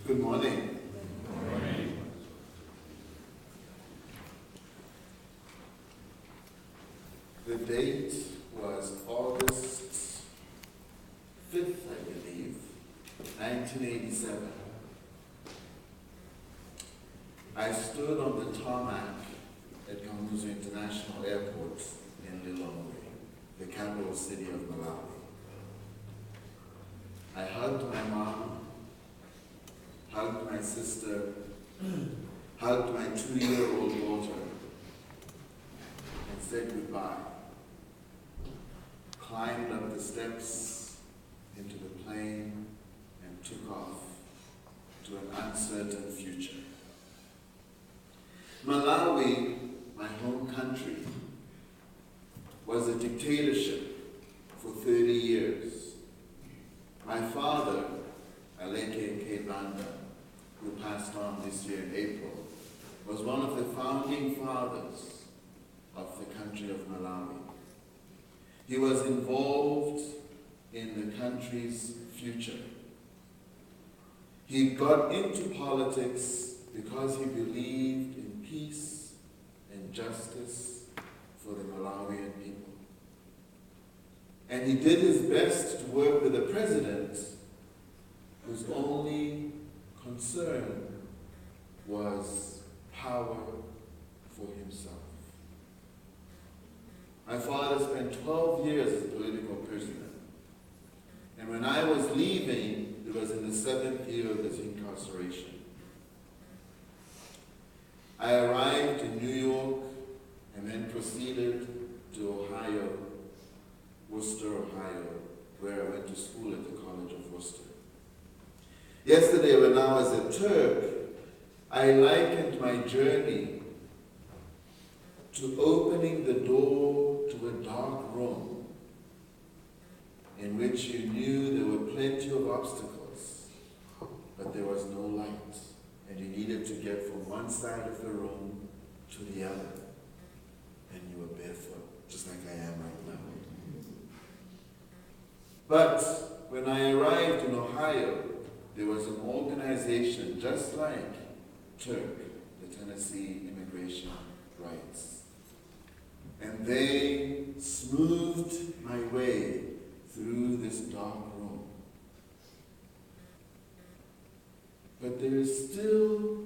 Good morning. Good morning. The date was August 5th, I believe, 1987. I stood on the tarmac at Kamuzu International Airport in Lilongwe, the capital city of Malawi. I hugged my mom, hugged my sister, hugged my 2-year-old daughter, and said goodbye. Climbed up the steps into the plane and took off to an uncertain future. Malawi, my home country, was a dictatorship for 30 years. My father, Aleke Banda, who passed on this year in April, was one of the founding fathers of the country of Malawi. He was involved in the country's future. He got into politics because he believed in peace and justice for the Malawian people. And he did his best to work with a president whose only concern was power for himself. My father spent 12 years as a political prisoner. And when I was leaving, it was in the 7th year of his incarceration. I arrived in New York and then proceeded to Ohio, Worcester, Ohio, where I went to school at the College of Worcester. Yesterday, when I was at Turk, I likened my journey to opening the door to a dark room in which you knew there were plenty of obstacles, but there was no light, and you needed to get from one side of the room to the other, and you were barefoot, just like I am right now. But when I arrived in Ohio, there was an organization just like Turk, the Tennessee Immigration Rights. And they smoothed my way through this dark room. But there is still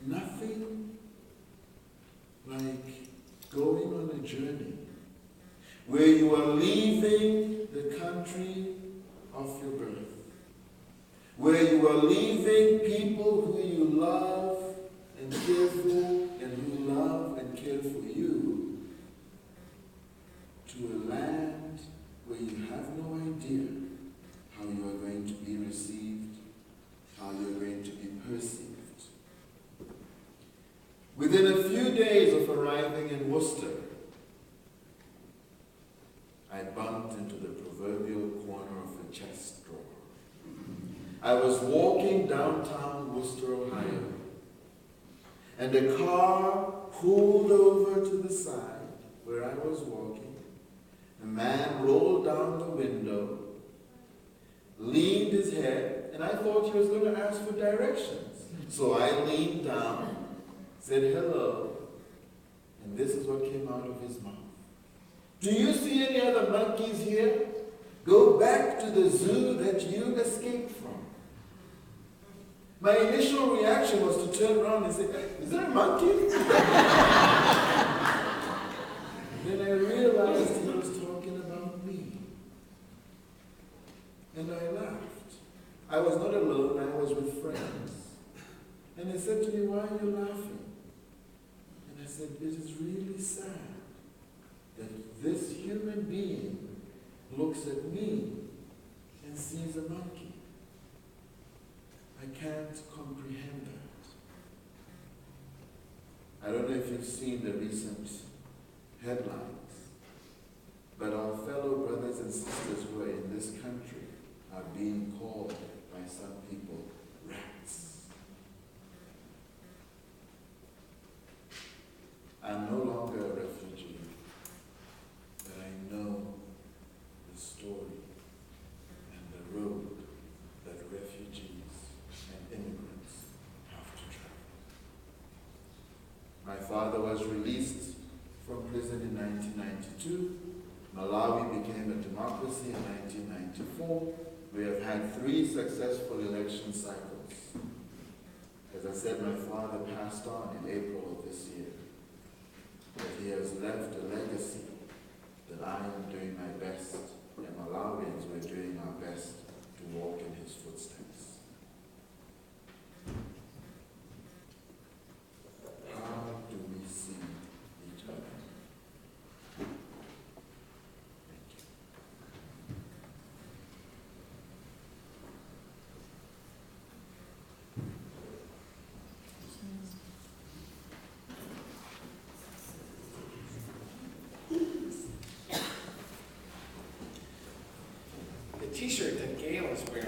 nothing like going on a journey where you are leaving the country of your birth, where you are leaving people who you love and care for, and who love and care for you, to a land where you have no idea how you are going to be received, how you are going to be perceived. Within a few days of arriving in Worcester, I bumped into the proverbial corner of a chest drawer. I was walking downtown Worcester, Ohio, and a car pulled over to the side where I was walking. A man rolled down the window, leaned his head, and I thought he was going to ask for directions. So I leaned down, said hello, and this is what came out of his mouth. Do you see any other monkeys here? Go back to the zoo that you escaped from. My initial reaction was to turn around and say, is there a monkey? Then I realized he was talking about me. And I laughed. I was not alone, I was with friends. And they said to me, why are you laughing? And I said, it is really sad that this human being looks at me and sees a monkey. I can't comprehend that. I don't know if you've seen the recent headlines, but our fellow brothers and sisters who are in this country are being called by some people rats. I'm no longer a refugee, but I know the story and the road that refugees 3 successful election cycles. As I said, my father passed on in April of this year. But he has left a legacy that I am doing my best, and Malawians were doing our best to walk in his footsteps. How do we see each other? The t-shirt that Gail is wearing